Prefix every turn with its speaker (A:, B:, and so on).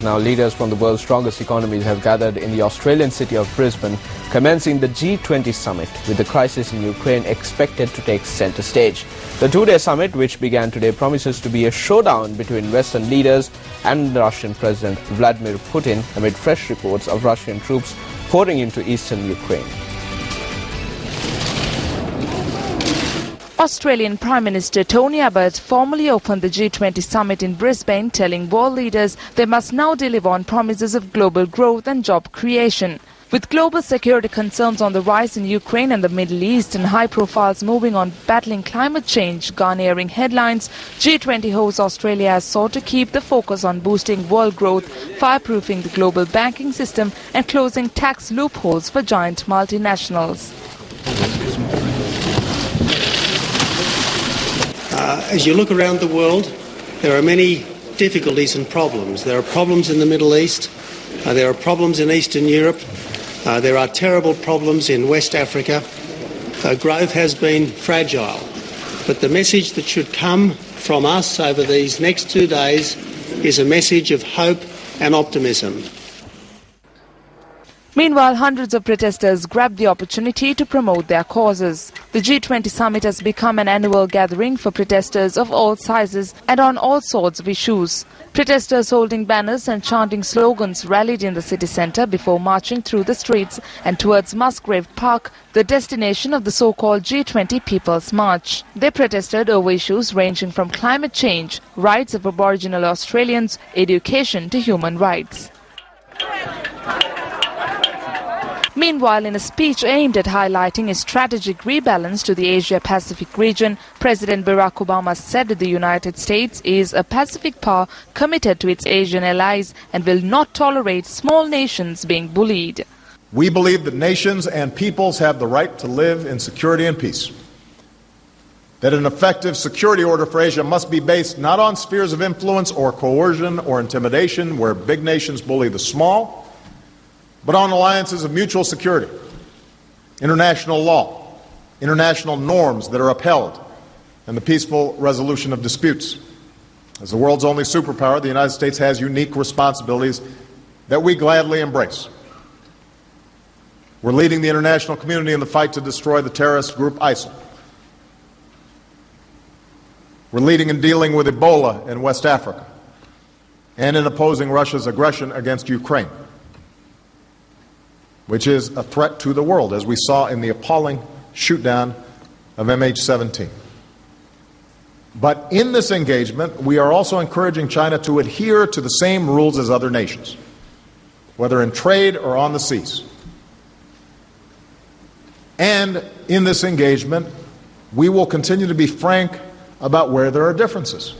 A: Now, leaders from the world's strongest economies have gathered in the Australian city of Brisbane, commencing the G20 summit, with the crisis in Ukraine expected to take centre stage. The two-day summit, which began today, promises to be a showdown between Western leaders and the Russian President Vladimir Putin, amid fresh reports of Russian troops pouring into eastern Ukraine.
B: Australian Prime Minister Tony Abbott formally opened the G20 summit in Brisbane, telling world leaders they must now deliver on promises of global growth and job creation. With global security concerns on the rise in Ukraine and the Middle East and high profiles moving on battling climate change garnering headlines, G20 host Australia has sought to keep the focus on boosting world growth, fireproofing the global banking system and closing tax loopholes for giant multinationals.
C: As you look around the world, there are many difficulties and problems. There are problems in the Middle East, there are problems in Eastern Europe, there are terrible problems in West Africa. Growth has been fragile, but the message that should come from us over these next 2 days is a message of hope and optimism.
B: Meanwhile, hundreds of protesters grabbed the opportunity to promote their causes. The G20 summit has become an annual gathering for protesters of all sizes and on all sorts of issues. Protesters holding banners and chanting slogans rallied in the city centre before marching through the streets and towards Musgrave Park, the destination of the so-called G20 People's March. They protested over issues ranging from climate change, rights of Aboriginal Australians, education to human rights. Meanwhile, in a speech aimed at highlighting a strategic rebalance to the Asia-Pacific region, President Barack Obama said the United States is a Pacific power committed to its Asian allies and will not tolerate small nations being bullied.
D: We believe that nations and peoples have the right to live in security and peace. That an effective security order for Asia must be based not on spheres of influence or coercion or intimidation where big nations bully the small, but on alliances of mutual security, international law, international norms that are upheld, and the peaceful resolution of disputes. As the world's only superpower, the United States has unique responsibilities that we gladly embrace. We're leading the international community in the fight to destroy the terrorist group ISIL. We're leading in dealing with Ebola in West Africa and in opposing Russia's aggression against Ukraine, which is a threat to the world, as we saw in the appalling shoot-down of MH17. But in this engagement, we are also encouraging China to adhere to the same rules as other nations, whether in trade or on the seas. And in this engagement, we will continue to be frank about where there are differences.